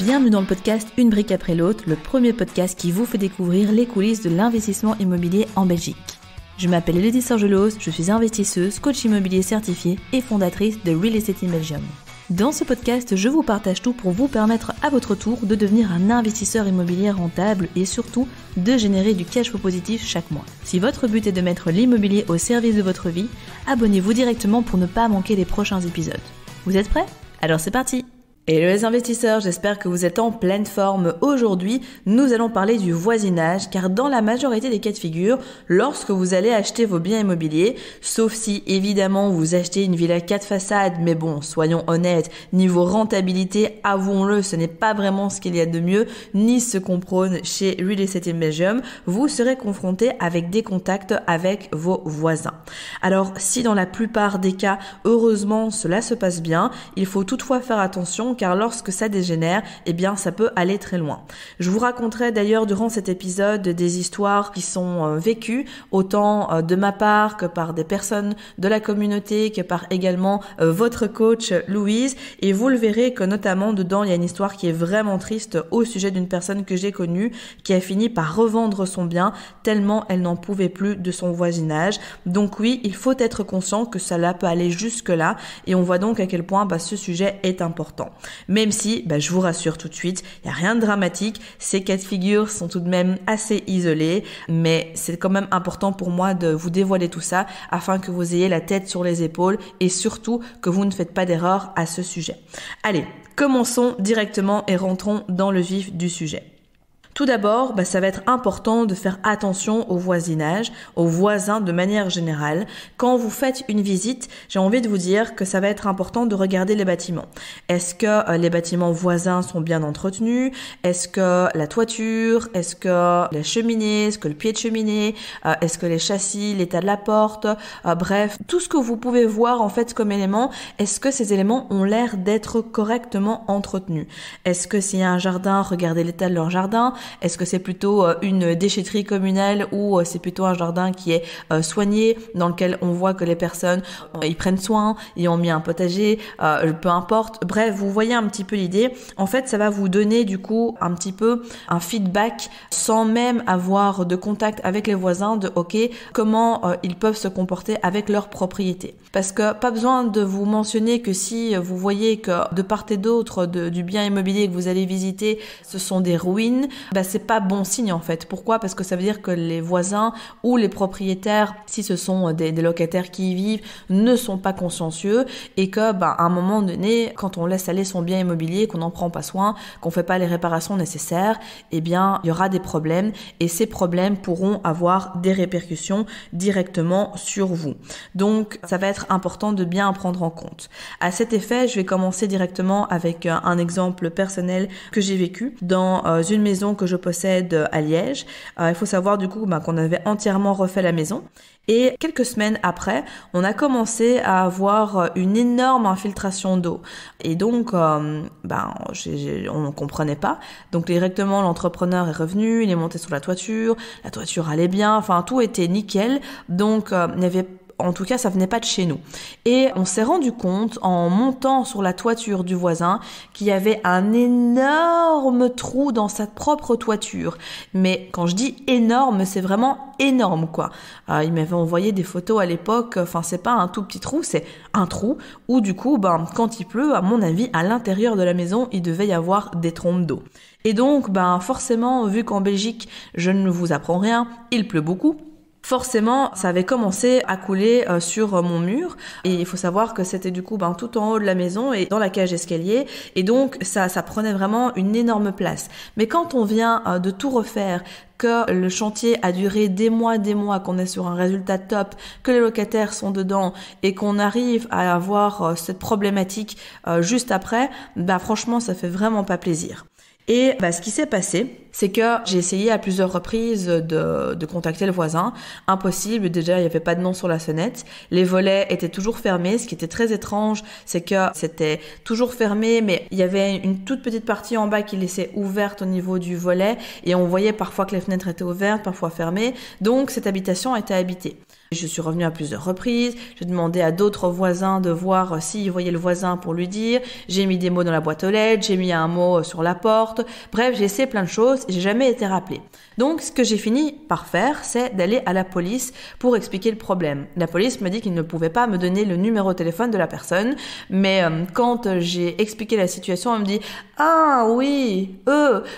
Bienvenue dans le podcast Une brique après l'autre, le premier podcast qui vous fait découvrir les coulisses de l'investissement immobilier en Belgique. Je m'appelle Elodie Sorgelos, je suis investisseuse, coach immobilier certifiée et fondatrice de Real Estate in Belgium. Dans ce podcast, je vous partage tout pour vous permettre à votre tour de devenir un investisseur immobilier rentable et surtout de générer du cash flow positif chaque mois. Si votre but est de mettre l'immobilier au service de votre vie, abonnez-vous directement pour ne pas manquer les prochains épisodes. Vous êtes prêts ? Alors c'est parti ! Hello les investisseurs, j'espère que vous êtes en pleine forme. Aujourd'hui, nous allons parler du voisinage car dans la majorité des cas de figure, lorsque vous allez acheter vos biens immobiliers, sauf si évidemment vous achetez une villa 4 façades, mais bon, soyons honnêtes, niveau rentabilité, avouons-le, ce n'est pas vraiment ce qu'il y a de mieux, ni ce qu'on prône chez Real Estate in Belgium, vous serez confronté avec des contacts avec vos voisins. Alors, si dans la plupart des cas, heureusement, cela se passe bien, il faut toutefois faire attention car lorsque ça dégénère, eh bien ça peut aller très loin. Je vous raconterai d'ailleurs durant cet épisode des histoires qui sont vécues, autant de ma part que par des personnes de la communauté, que par également votre coach Louise, et vous le verrez que notamment dedans il y a une histoire qui est vraiment triste au sujet d'une personne que j'ai connue qui a fini par revendre son bien tellement elle n'en pouvait plus de son voisinage. Donc oui, il faut être conscient que cela peut aller jusque là et on voit donc à quel point ce sujet est important. Même si, je vous rassure tout de suite, il n'y a rien de dramatique, ces cas de figure sont tout de même assez isolés, mais c'est quand même important pour moi de vous dévoiler tout ça afin que vous ayez la tête sur les épaules et surtout que vous ne faites pas d'erreur à ce sujet. Allez, commençons directement et rentrons dans le vif du sujet. Tout d'abord, ça va être important de faire attention au voisinage, aux voisins de manière générale. Quand vous faites une visite, j'ai envie de vous dire que ça va être important de regarder les bâtiments. Est-ce que les bâtiments voisins sont bien entretenus ? Est-ce que la toiture ? Est-ce que la cheminée ? Est-ce que le pied de cheminée ? Est-ce que les châssis, l'état de la porte ? Bref, tout ce que vous pouvez voir en fait comme éléments, est-ce que ces éléments ont l'air d'être correctement entretenus ? Est-ce que s'il y a un jardin, regardez l'état de leur jardin ? Est-ce que c'est plutôt une déchetterie communale ou c'est plutôt un jardin qui est soigné, dans lequel on voit que les personnes ils prennent soin, ils ont mis un potager, peu importe. Bref, vous voyez un petit peu l'idée. En fait, ça va vous donner du coup un petit peu un feedback sans même avoir de contact avec les voisins de comment ils peuvent se comporter avec leur propriété. Parce que pas besoin de vous mentionner que si vous voyez que de part et d'autre du bien immobilier que vous allez visiter, ce sont des ruines, c'est pas bon signe en fait. Pourquoi ? Parce que ça veut dire que les voisins ou les propriétaires, si ce sont des locataires qui y vivent, ne sont pas consciencieux et que à un moment donné, quand on laisse aller son bien immobilier, qu'on n'en prend pas soin, qu'on fait pas les réparations nécessaires, il y aura des problèmes et ces problèmes pourront avoir des répercussions directement sur vous. Donc ça va être important de bien prendre en compte. À cet effet, je vais commencer directement avec un exemple personnel que j'ai vécu dans une maison que je possède à Liège. Il faut savoir du coup qu'on avait entièrement refait la maison et quelques semaines après, on a commencé à avoir une énorme infiltration d'eau et donc on ne comprenait pas. Donc directement l'entrepreneur est revenu, il est monté sur la toiture allait bien, tout était nickel. Donc il y avait en tout cas, ça venait pas de chez nous. Et on s'est rendu compte, en montant sur la toiture du voisin, qu'il y avait un énorme trou dans sa propre toiture. Mais quand je dis énorme, c'est vraiment énorme, quoi. Il m'avait envoyé des photos à l'époque. C'est pas un tout petit trou, c'est un trou où du coup, quand il pleut, à mon avis, à l'intérieur de la maison, il devait y avoir des trompes d'eau. Et donc, forcément, vu qu'en Belgique, je ne vous apprends rien, il pleut beaucoup. Forcément, ça avait commencé à couler sur mon mur et il faut savoir que c'était du coup tout en haut de la maison et dans la cage escalier et donc ça prenait vraiment une énorme place. Mais quand on vient de tout refaire, que le chantier a duré des mois, qu'on est sur un résultat top, que les locataires sont dedans et qu'on arrive à avoir cette problématique juste après, franchement ça fait vraiment pas plaisir. Et ce qui s'est passé, c'est que j'ai essayé à plusieurs reprises de contacter le voisin. Impossible, déjà il n'y avait pas de nom sur la sonnette. Les volets étaient toujours fermés. Ce qui était très étrange, c'est que c'était toujours fermé, mais il y avait une toute petite partie en bas qui laissait ouverte au niveau du volet. Et on voyait parfois que les fenêtres étaient ouvertes, parfois fermées. Donc cette habitation était habitée. Je suis revenue à plusieurs reprises, j'ai demandé à d'autres voisins de voir s'ils voyaient le voisin pour lui dire, j'ai mis des mots dans la boîte aux lettres, j'ai mis un mot sur la porte, bref, j'ai essayé plein de choses, j'ai jamais été rappelée. Donc, ce que j'ai fini par faire, c'est d'aller à la police pour expliquer le problème. La police m'a dit qu'ils ne pouvaient pas me donner le numéro de téléphone de la personne, mais quand j'ai expliqué la situation, on me dit « Ah oui,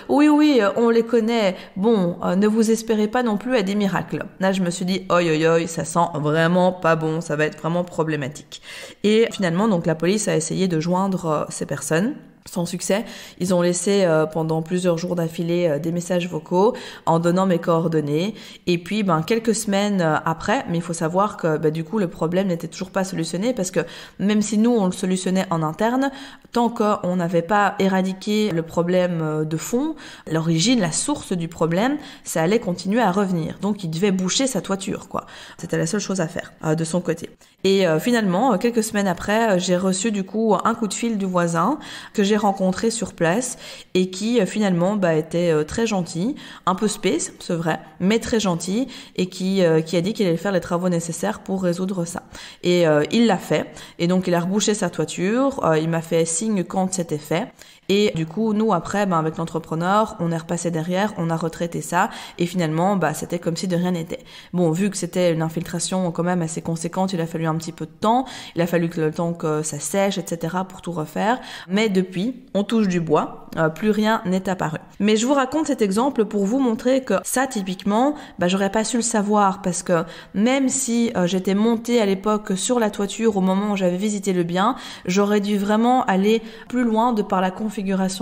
oui, on les connaît. Bon, ne vous espérez pas non plus à des miracles. » Là, je me suis dit « Oi, oi, oi, ça sent vraiment pas bon, ça va être vraiment problématique. » Et finalement, donc la police a essayé de joindre ces personnes. Sans succès, ils ont laissé pendant plusieurs jours d'affilée des messages vocaux en donnant mes coordonnées. Et puis, quelques semaines après, mais il faut savoir que du coup, le problème n'était toujours pas solutionné parce que même si nous, on le solutionnait en interne, tant qu'on n'avait pas éradiqué le problème de fond, l'origine, la source du problème, ça allait continuer à revenir. Donc, il devait boucher sa toiture, quoi. C'était la seule chose à faire de son côté. Et finalement, quelques semaines après, j'ai reçu du coup un coup de fil du voisin que j'ai rencontré sur place et qui finalement était très gentil, un peu space, c'est vrai, mais très gentil et qui a dit qu'il allait faire les travaux nécessaires pour résoudre ça. Et il l'a fait. Et donc, il a rebouché sa toiture, il m'a fait signe quand c'était fait. Et du coup, nous, après, avec l'entrepreneur, on est repassé derrière, on a retraité ça, et finalement, c'était comme si de rien n'était. Bon, vu que c'était une infiltration quand même assez conséquente, il a fallu un petit peu de temps, il a fallu que le temps que ça sèche, etc., pour tout refaire. Mais depuis, on touche du bois, plus rien n'est apparu. Mais je vous raconte cet exemple pour vous montrer que ça, typiquement, j'aurais pas su le savoir, parce que même si j'étais montée à l'époque sur la toiture au moment où j'avais visité le bien, j'aurais dû vraiment aller plus loin de par la configuration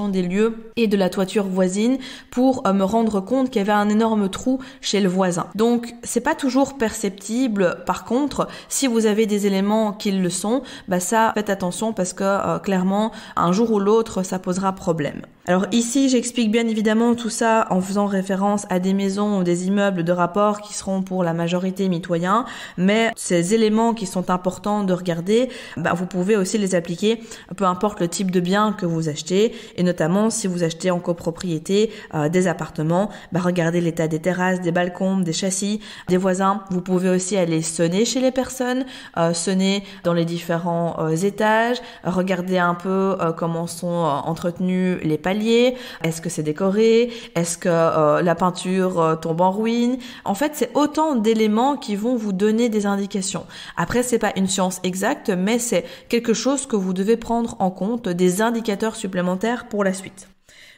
des lieux et de la toiture voisine pour me rendre compte qu'il y avait un énorme trou chez le voisin. Donc, c'est pas toujours perceptible. Par contre, si vous avez des éléments qui le sont, ça, faites attention parce que clairement, un jour ou l'autre, ça posera problème. Alors ici, j'explique bien évidemment tout ça en faisant référence à des maisons ou des immeubles de rapport qui seront pour la majorité mitoyens, mais ces éléments qui sont importants de regarder, vous pouvez aussi les appliquer, peu importe le type de bien que vous achetez, et notamment si vous achetez en copropriété des appartements, regardez l'état des terrasses, des balcons, des châssis, des voisins. Vous pouvez aussi aller sonner chez les personnes, sonner dans les différents étages, regarder un peu comment sont entretenus les paliers. Est-ce que c'est décoré? Est-ce que la peinture tombe en ruine? En fait, c'est autant d'éléments qui vont vous donner des indications. Après, c'est pas une science exacte, mais c'est quelque chose que vous devez prendre en compte, des indicateurs supplémentaires pour la suite.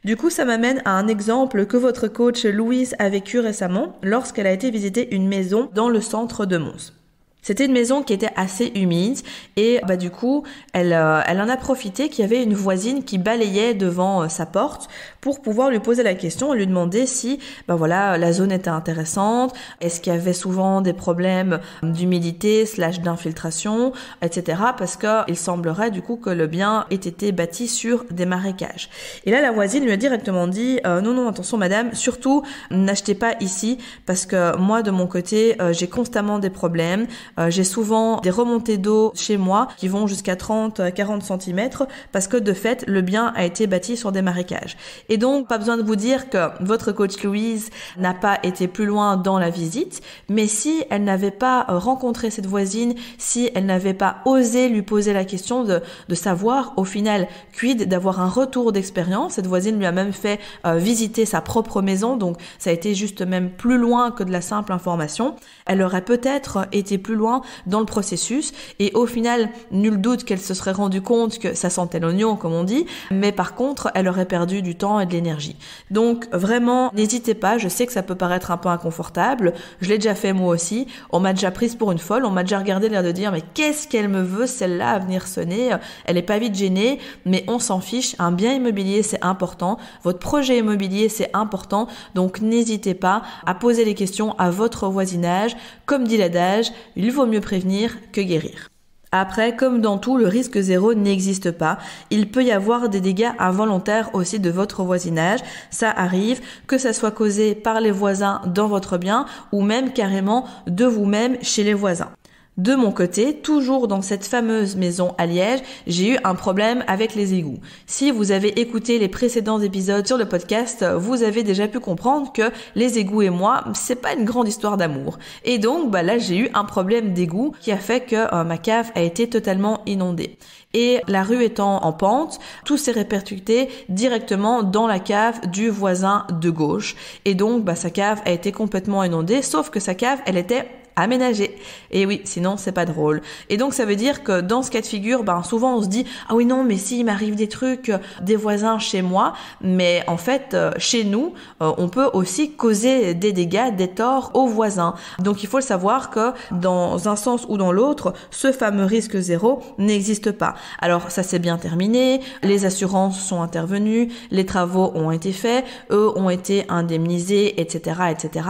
Du coup, ça m'amène à un exemple que votre coach Louise a vécu récemment lorsqu'elle a été visiter une maison dans le centre de Mons. C'était une maison qui était assez humide et du coup, elle en a profité qu'il y avait une voisine qui balayait devant sa porte pour pouvoir lui poser la question et lui demander si la zone était intéressante, est-ce qu'il y avait souvent des problèmes d'humidité / d'infiltration, etc. parce que il semblerait du coup que le bien ait été bâti sur des marécages. Et là, la voisine lui a directement dit non, attention madame, surtout n'achetez pas ici parce que moi de mon côté, j'ai constamment des problèmes. J'ai souvent des remontées d'eau chez moi qui vont jusqu'à 30-40 cm parce que de fait, le bien a été bâti sur des marécages. Et donc, pas besoin de vous dire que votre coach Louise n'a pas été plus loin dans la visite, mais si elle n'avait pas rencontré cette voisine, si elle n'avait pas osé lui poser la question de savoir au final quid d'avoir un retour d'expérience, cette voisine lui a même fait visiter sa propre maison, donc ça a été juste même plus loin que de la simple information, elle aurait peut-être été plus loin dans le processus et au final, nul doute qu'elle se serait rendue compte que ça sentait l'oignon comme on dit, mais par contre, elle aurait perdu du temps et de l'énergie. Donc vraiment, n'hésitez pas, je sais que ça peut paraître un peu inconfortable, je l'ai déjà fait moi aussi, on m'a déjà prise pour une folle, on m'a déjà regardé l'air de dire mais qu'est-ce qu'elle me veut celle-là à venir sonner, elle est pas vite gênée, mais on s'en fiche, un bien immobilier c'est important, votre projet immobilier c'est important, donc n'hésitez pas à poser les questions à votre voisinage, comme dit l'adage, il vaut mieux prévenir que guérir. Après, comme dans tout, le risque zéro n'existe pas. Il peut y avoir des dégâts involontaires aussi de votre voisinage. Ça arrive, que ça soit causé par les voisins dans votre bien ou même carrément de vous-même chez les voisins. De mon côté, toujours dans cette fameuse maison à Liège, j'ai eu un problème avec les égouts. Si vous avez écouté les précédents épisodes sur le podcast, vous avez déjà pu comprendre que les égouts et moi, c'est pas une grande histoire d'amour. Et donc, là, j'ai eu un problème d'égout qui a fait que ma cave a été totalement inondée. Et la rue étant en pente, tout s'est répercuté directement dans la cave du voisin de gauche. Et donc, sa cave a été complètement inondée, sauf que sa cave, elle était aménagé. Et oui, sinon c'est pas drôle. Et donc ça veut dire que dans ce cas de figure, souvent on se dit ah oui non mais s'il m'arrive des trucs des voisins chez moi, mais en fait chez nous on peut aussi causer des dégâts, des torts aux voisins. Donc il faut le savoir que dans un sens ou dans l'autre, ce fameux risque zéro n'existe pas. Alors ça s'est bien terminé, les assurances sont intervenues, les travaux ont été faits, eux ont été indemnisés, etc., etc.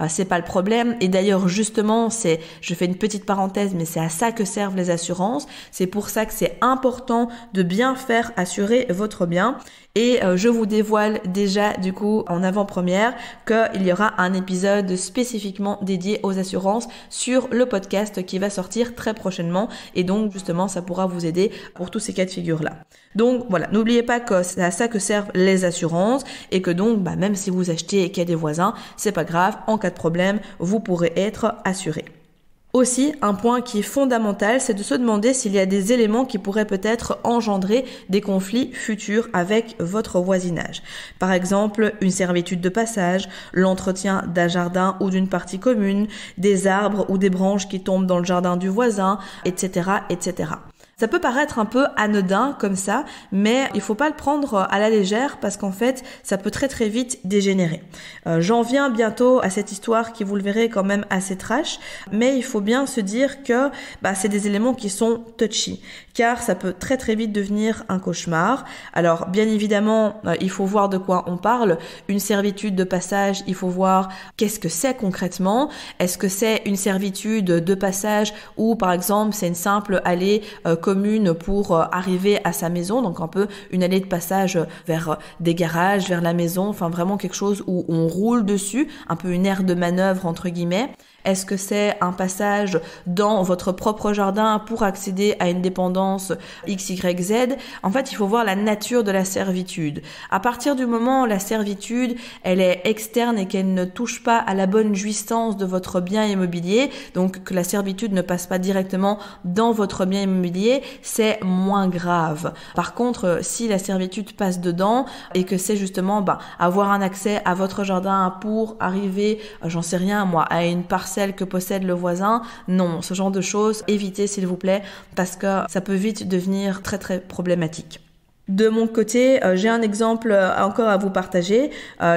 C'est pas le problème. Et d'ailleurs justement je fais une petite parenthèse, mais c'est à ça que servent les assurances. C'est pour ça que c'est important de bien faire assurer votre bien. Et je vous dévoile déjà du coup en avant-première qu'il y aura un épisode spécifiquement dédié aux assurances sur le podcast qui va sortir très prochainement. Et donc justement ça pourra vous aider pour tous ces cas de figure là. Donc voilà, n'oubliez pas que c'est à ça que servent les assurances et que donc même si vous achetez et qu'il y a des voisins, c'est pas grave, en cas de problème, vous pourrez être assuré. Aussi, un point qui est fondamental, c'est de se demander s'il y a des éléments qui pourraient peut-être engendrer des conflits futurs avec votre voisinage. Par exemple, une servitude de passage, l'entretien d'un jardin ou d'une partie commune, des arbres ou des branches qui tombent dans le jardin du voisin, etc., etc. Ça peut paraître un peu anodin comme ça, mais il faut pas le prendre à la légère parce qu'en fait, ça peut très très vite dégénérer. J'en viens bientôt à cette histoire qui, vous le verrez, quand même assez trash, mais il faut bien se dire que c'est des éléments qui sont touchy, car ça peut très très vite devenir un cauchemar. Alors bien évidemment, il faut voir de quoi on parle. Une servitude de passage, il faut voir qu'est-ce que c'est concrètement. Est-ce que c'est une servitude de passage ou par exemple c'est une simple allée commune pour arriver à sa maison, donc un peu une allée de passage vers des garages, vers la maison, enfin vraiment quelque chose où on roule dessus, un peu une aire de manœuvre entre guillemets. Est-ce que c'est un passage dans votre propre jardin pour accéder à une dépendance XYZ? En fait, il faut voir la nature de la servitude. À partir du moment où la servitude, elle est externe et qu'elle ne touche pas à la bonne jouissance de votre bien immobilier, donc que la servitude ne passe pas directement dans votre bien immobilier, c'est moins grave. Par contre, si la servitude passe dedans et que c'est justement avoir un accès à votre jardin pour arriver, j'en sais rien moi, à une parcelle que possède le voisin, non, ce genre de choses, évitez s'il vous plaît, parce que ça peut vite devenir très très problématique. De mon côté, j'ai un exemple encore à vous partager.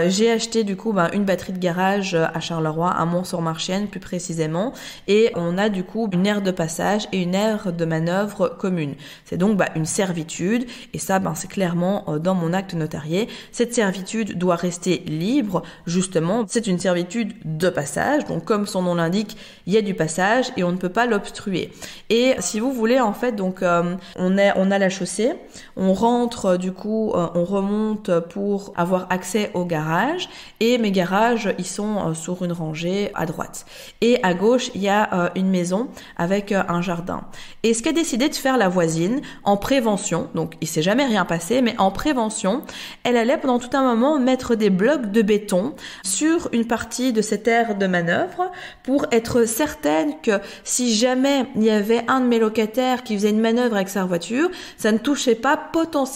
J'ai acheté du coup une batterie de garage à Charleroi, à Mont-sur-Marchienne plus précisément, et on a du coup une aire de passage et une aire de manœuvre commune. C'est donc une servitude, et ça c'est clairement dans mon acte notarié. Cette servitude doit rester libre, justement, c'est une servitude de passage, donc comme son nom l'indique, il y a du passage et on ne peut pas l'obstruer. Et si vous voulez en fait, donc on a la chaussée, on rentre du coup, on remonte pour avoir accès au garage et mes garages, ils sont sur une rangée à droite. Et à gauche, il y a une maison avec un jardin. Et ce qu'a décidé de faire la voisine en prévention, donc il s'est jamais rien passé, mais en prévention, elle allait pendant tout un moment mettre des blocs de béton sur une partie de cette aire de manœuvre pour être certaine que si jamais il y avait un de mes locataires qui faisait une manœuvre avec sa voiture, ça ne touchait pas potentiellement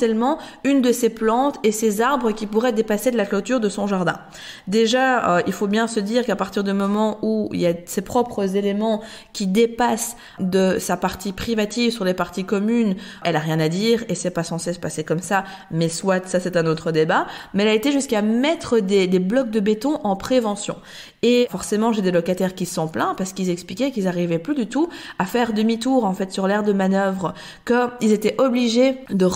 une de ces plantes et ces arbres qui pourraient dépasser de la clôture de son jardin. Déjà, il faut bien se dire qu'à partir du moment où il y a ses propres éléments qui dépassent de sa partie privative sur les parties communes, elle a rien à dire et c'est pas censé se passer comme ça, mais soit, ça c'est un autre débat, mais elle a été jusqu'à mettre des blocs de béton en prévention. Et forcément, j'ai des locataires qui se sont plaints parce qu'ils expliquaient qu'ils n'arrivaient plus du tout à faire demi-tour en fait sur l'aire de manœuvre, qu'ils étaient obligés de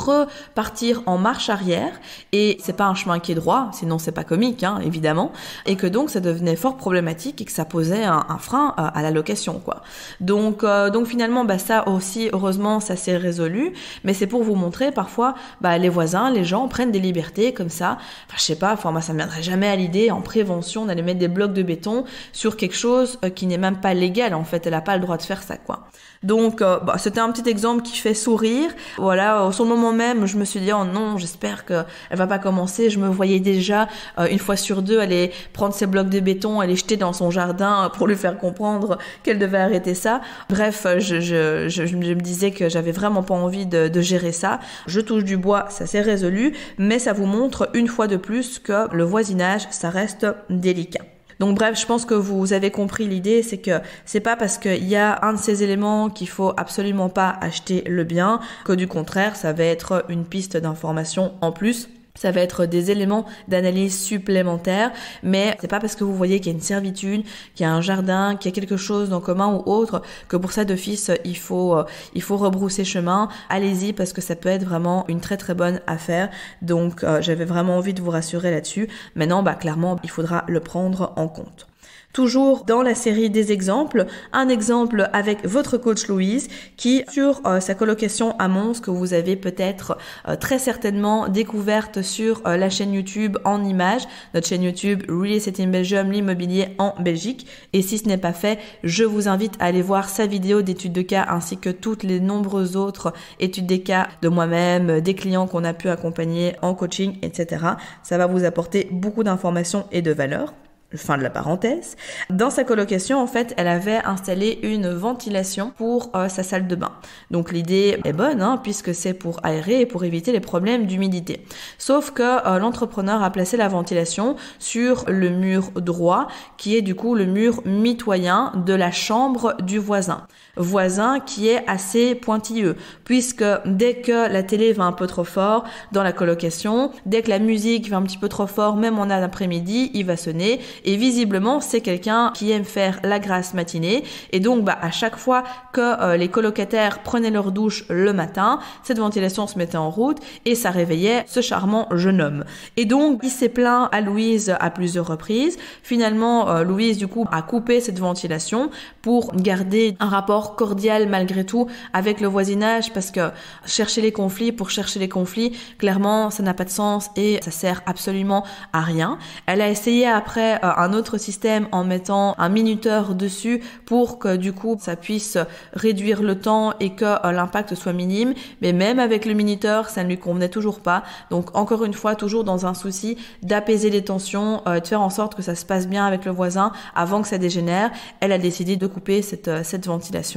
partir en marche arrière et c'est pas un chemin qui est droit, sinon c'est pas comique, évidemment, et que donc ça devenait fort problématique et que ça posait un frein à la location, quoi. Donc finalement, ça aussi, heureusement, ça s'est résolu, mais c'est pour vous montrer parfois, les voisins, les gens prennent des libertés comme ça. Enfin, je sais pas, moi ça me viendrait jamais à l'idée en prévention d'aller mettre des blocs de béton sur quelque chose qui n'est même pas légal, en fait, elle a pas le droit de faire ça, quoi. Donc, c'était un petit exemple qui fait sourire. Voilà, sur le moment même, je me suis dit, oh non, j'espère qu'elle va pas commencer. Je me voyais déjà, une fois sur deux, aller prendre ses blocs de béton, aller jeter dans son jardin pour lui faire comprendre qu'elle devait arrêter ça. Bref, je me disais que j'avais vraiment pas envie de gérer ça. Je touche du bois, ça s'est résolu, mais ça vous montre une fois de plus que le voisinage, ça reste délicat. Donc bref, je pense que vous avez compris l'idée, c'est que c'est pas parce qu'il y a un de ces éléments qu'il faut absolument pas acheter le bien, que du contraire, ça va être une piste d'information en plus. Ça va être des éléments d'analyse supplémentaires, mais c'est pas parce que vous voyez qu'il y a une servitude, qu'il y a un jardin, qu'il y a quelque chose en commun ou autre, que pour ça d'office, il faut rebrousser chemin. Allez-y parce que ça peut être vraiment une très très bonne affaire. Donc, j'avais vraiment envie de vous rassurer là-dessus. Maintenant, clairement, il faudra le prendre en compte. Toujours dans la série des exemples, un exemple avec votre coach Louise qui, sur sa colocation à Mons, que vous avez peut-être très certainement découverte sur la chaîne YouTube en images, notre chaîne YouTube Real Estate in Belgium, l'immobilier en Belgique. Et si ce n'est pas fait, je vous invite à aller voir sa vidéo d'études de cas ainsi que toutes les nombreuses autres études des cas de moi-même, des clients qu'on a pu accompagner en coaching, etc. Ça va vous apporter beaucoup d'informations et de valeur. Fin de la parenthèse. Dans sa colocation, en fait, elle avait installé une ventilation pour sa salle de bain. Donc l'idée est bonne, puisque c'est pour aérer et pour éviter les problèmes d'humidité. Sauf que l'entrepreneur a placé la ventilation sur le mur droit, qui est du coup le mur mitoyen de la chambre du voisin. Voisin qui est assez pointilleux, puisque dès que la télé va un peu trop fort dans la colocation, dès que la musique va un petit peu trop fort, même en après-midi, il va sonner. Et visiblement, c'est quelqu'un qui aime faire la grasse matinée. Et donc, à chaque fois que les colocataires prenaient leur douche le matin, cette ventilation se mettait en route et ça réveillait ce charmant jeune homme. Et donc, il s'est plaint à Louise à plusieurs reprises. Finalement, Louise, du coup, a coupé cette ventilation pour garder un rapport cordial malgré tout avec le voisinage, parce que chercher les conflits pour chercher les conflits, clairement, ça n'a pas de sens et ça sert absolument à rien. Elle a essayé après un autre système en mettant un minuteur dessus pour que du coup ça puisse réduire le temps et que l'impact soit minime, mais même avec le minuteur ça ne lui convenait toujours pas. Donc encore une fois, toujours dans un souci d'apaiser les tensions, de faire en sorte que ça se passe bien avec le voisin avant que ça dégénère, elle a décidé de couper cette ventilation.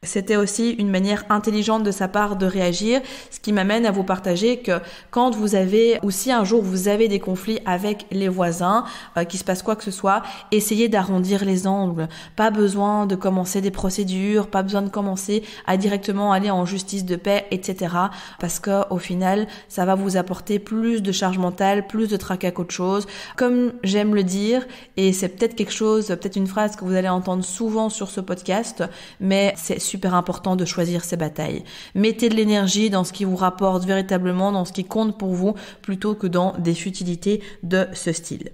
C'était aussi une manière intelligente de sa part de réagir, ce qui m'amène à vous partager que quand vous avez, ou si un jour vous avez des conflits avec les voisins, qu'il se passe quoi que ce soit, essayez d'arrondir les angles. Pas besoin de commencer des procédures, pas besoin de commencer à directement aller en justice de paix, etc. Parce que au final, ça va vous apporter plus de charge mentale, plus de tracas qu'autre chose. Comme j'aime le dire, et c'est peut-être quelque chose, peut-être une phrase que vous allez entendre souvent sur ce podcast, mais c'est super important de choisir ses batailles. Mettez de l'énergie dans ce qui vous rapporte véritablement, dans ce qui compte pour vous, plutôt que dans des futilités de ce style.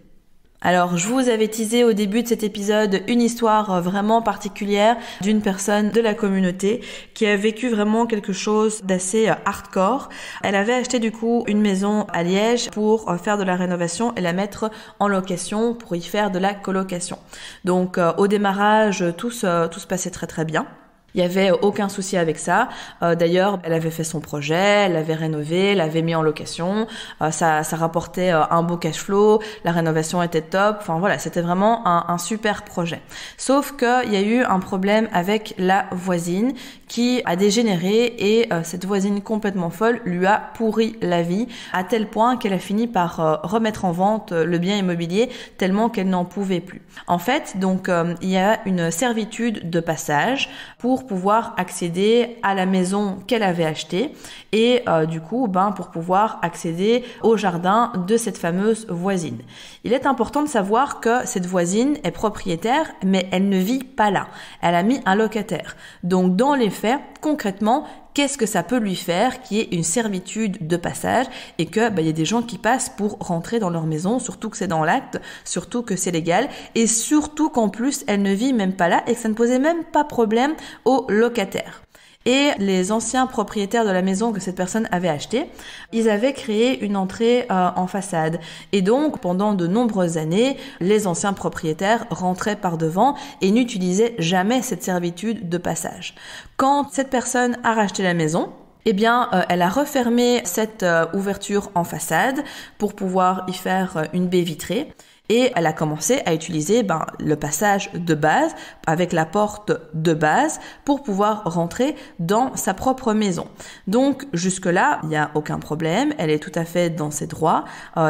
Alors, je vous avais teasé au début de cet épisode une histoire vraiment particulière d'une personne de la communauté qui a vécu vraiment quelque chose d'assez hardcore. Elle avait acheté du coup une maison à Liège pour faire de la rénovation et la mettre en location pour y faire de la colocation. Donc, au démarrage, tout se passait très très bien. Il y avait aucun souci avec ça. D'ailleurs, elle avait fait son projet, elle l'avait rénové, l'avait mis en location. Ça rapportait un beau cash flow. La rénovation était top. Enfin voilà, c'était vraiment un super projet. Sauf qu'il y a eu un problème avec la voisine qui a dégénéré et cette voisine complètement folle lui a pourri la vie à tel point qu'elle a fini par remettre en vente le bien immobilier tellement qu'elle n'en pouvait plus. En fait, donc il y a une servitude de passage pour pouvoir accéder à la maison qu'elle avait achetée et du coup pour pouvoir accéder au jardin de cette fameuse voisine. Il est important de savoir que cette voisine est propriétaire mais elle ne vit pas là. Elle a mis un locataire. Donc dans les faits, concrètement, qu'est-ce que ça peut lui faire qui est une servitude de passage et que y a des gens qui passent pour rentrer dans leur maison, surtout que c'est dans l'acte, surtout que c'est légal et surtout qu'en plus elle ne vit même pas là et que ça ne posait même pas problème aux locataires. Et les anciens propriétaires de la maison que cette personne avait achetée, ils avaient créé une entrée en façade. Et donc, pendant de nombreuses années, les anciens propriétaires rentraient par devant et n'utilisaient jamais cette servitude de passage. Quand cette personne a racheté la maison, elle a refermé cette ouverture en façade pour pouvoir y faire une baie vitrée. Et elle a commencé à utiliser le passage de base avec la porte de base pour pouvoir rentrer dans sa propre maison. Donc jusque-là, il n'y a aucun problème, elle est tout à fait dans ses droits,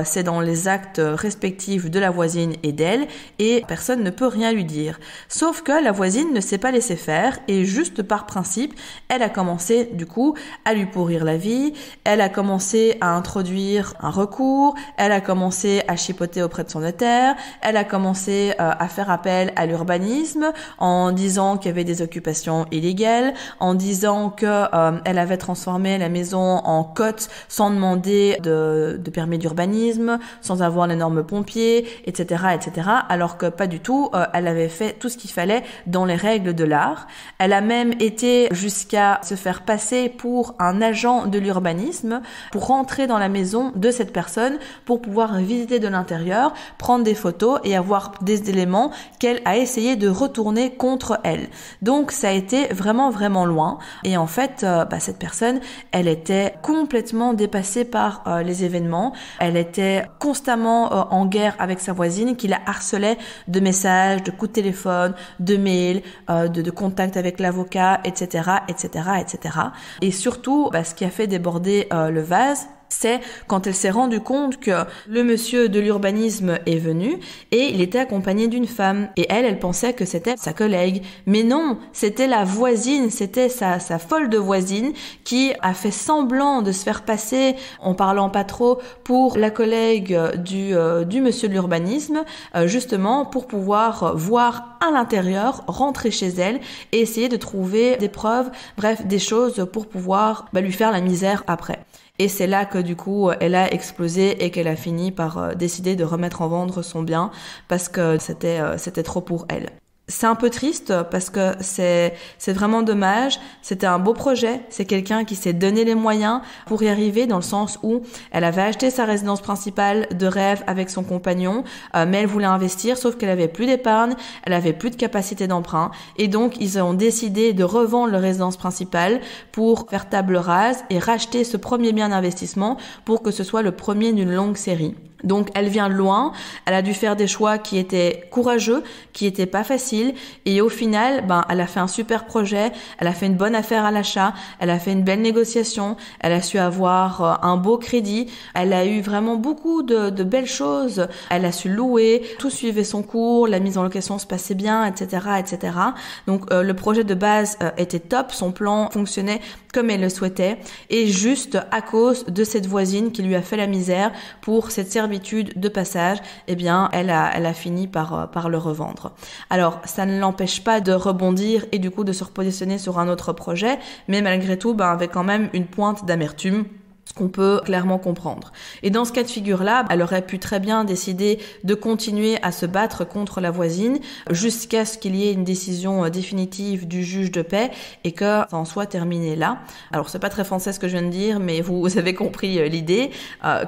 c'est dans les actes respectifs de la voisine et d'elle et personne ne peut rien lui dire. Sauf que la voisine ne s'est pas laissée faire et juste par principe, elle a commencé du coup à lui pourrir la vie, elle a commencé à introduire un recours, elle a commencé à chipoter auprès de son notaire, elle a commencé à faire appel à l'urbanisme en disant qu'il y avait des occupations illégales, en disant que elle avait transformé la maison en cote sans demander de permis d'urbanisme, sans avoir les normes pompiers, etc., etc. Alors que pas du tout, elle avait fait tout ce qu'il fallait dans les règles de l'art. Elle a même été jusqu'à se faire passer pour un agent de l'urbanisme pour rentrer dans la maison de cette personne pour pouvoir visiter de l'intérieur, prendre des photos et avoir des éléments qu'elle a essayé de retourner contre elle. Donc ça a été vraiment vraiment loin et en fait cette personne elle était complètement dépassée par les événements, elle était constamment en guerre avec sa voisine qui la harcelait de messages, de coups de téléphone, de mails, de contacts avec l'avocat, etc., etc., etc. Et surtout ce qui a fait déborder le vase, c'est quand elle s'est rendue compte que le monsieur de l'urbanisme est venu et il était accompagné d'une femme. Et elle pensait que c'était sa collègue. Mais non, c'était la voisine, c'était sa folle de voisine qui a fait semblant de se faire passer, en parlant pas trop, pour la collègue du monsieur de l'urbanisme, justement pour pouvoir voir à l'intérieur, rentrer chez elle et essayer de trouver des preuves, bref, des choses pour pouvoir lui faire la misère après. Et c'est là que du coup elle a explosé et qu'elle a fini par décider de remettre en vente son bien parce que c'était trop pour elle. C'est un peu triste parce que c'est vraiment dommage. C'était un beau projet. C'est quelqu'un qui s'est donné les moyens pour y arriver dans le sens où elle avait acheté sa résidence principale de rêve avec son compagnon, mais elle voulait investir sauf qu'elle avait plus d'épargne, elle avait plus de capacité d'emprunt et donc ils ont décidé de revendre leur résidence principale pour faire table rase et racheter ce premier bien d'investissement pour que ce soit le premier d'une longue série. Donc elle vient de loin, elle a dû faire des choix qui étaient courageux, qui étaient pas faciles et au final, elle a fait un super projet, elle a fait une bonne affaire à l'achat, elle a fait une belle négociation, elle a su avoir un beau crédit, elle a eu vraiment beaucoup de belles choses, elle a su louer, tout suivait son cours, la mise en location se passait bien, etc., etc. Donc le projet de base était top, son plan fonctionnait comme elle le souhaitait et juste à cause de cette voisine qui lui a fait la misère pour cette servitude de passage, elle a fini par le revendre. Alors, ça ne l'empêche pas de rebondir et du coup de se repositionner sur un autre projet, mais malgré tout, avec quand même une pointe d'amertume. Ce qu'on peut clairement comprendre. Et dans ce cas de figure-là, elle aurait pu très bien décider de continuer à se battre contre la voisine jusqu'à ce qu'il y ait une décision définitive du juge de paix et que ça en soit terminé là. Alors c'est pas très français ce que je viens de dire, mais vous avez compris l'idée,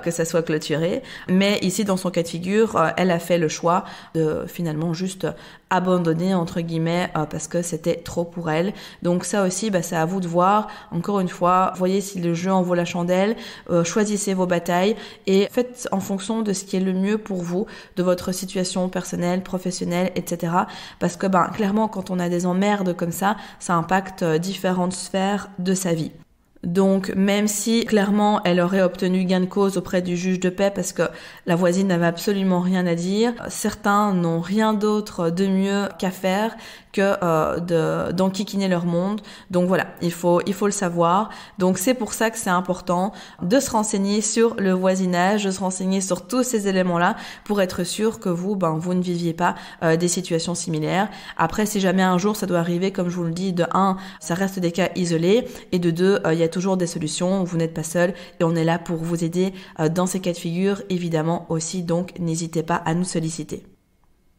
que ça soit clôturé. Mais ici, dans son cas de figure, elle a fait le choix de finalement juste abandonner entre guillemets parce que c'était trop pour elle. Donc ça aussi, c'est à vous de voir. Encore une fois, voyez si le jeu en vaut la chandelle, choisissez vos batailles et faites en fonction de ce qui est le mieux pour vous, de votre situation personnelle, professionnelle, etc. Parce que clairement, quand on a des emmerdes comme ça impacte différentes sphères de sa vie. Donc même si clairement elle aurait obtenu gain de cause auprès du juge de paix parce que la voisine n'avait absolument rien à dire, certains n'ont rien d'autre de mieux qu'à faire que d'enquiquiner leur monde. Donc voilà, il faut le savoir. Donc c'est pour ça que c'est important de se renseigner sur le voisinage, de se renseigner sur tous ces éléments-là pour être sûr que vous ne viviez pas des situations similaires. Après, si jamais un jour ça doit arriver, comme je vous le dis, de 1, ça reste des cas isolés, et de 2, il y a toujours des solutions, vous n'êtes pas seul et on est là pour vous aider dans ces cas de figure, évidemment aussi, donc n'hésitez pas à nous solliciter.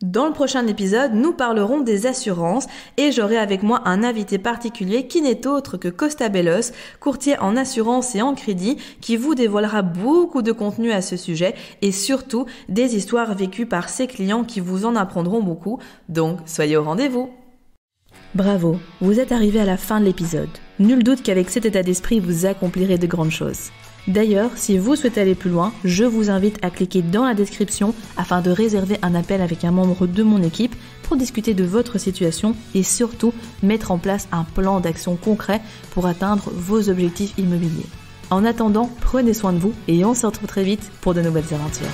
Dans le prochain épisode, nous parlerons des assurances et j'aurai avec moi un invité particulier qui n'est autre que Costa Bellos, courtier en assurance et en crédit, qui vous dévoilera beaucoup de contenu à ce sujet et surtout des histoires vécues par ses clients qui vous en apprendront beaucoup. Donc, soyez au rendez-vous. Bravo, vous êtes arrivé à la fin de l'épisode. Nul doute qu'avec cet état d'esprit, vous accomplirez de grandes choses. D'ailleurs, si vous souhaitez aller plus loin, je vous invite à cliquer dans la description afin de réserver un appel avec un membre de mon équipe pour discuter de votre situation et surtout mettre en place un plan d'action concret pour atteindre vos objectifs immobiliers. En attendant, prenez soin de vous et on se retrouve très vite pour de nouvelles aventures.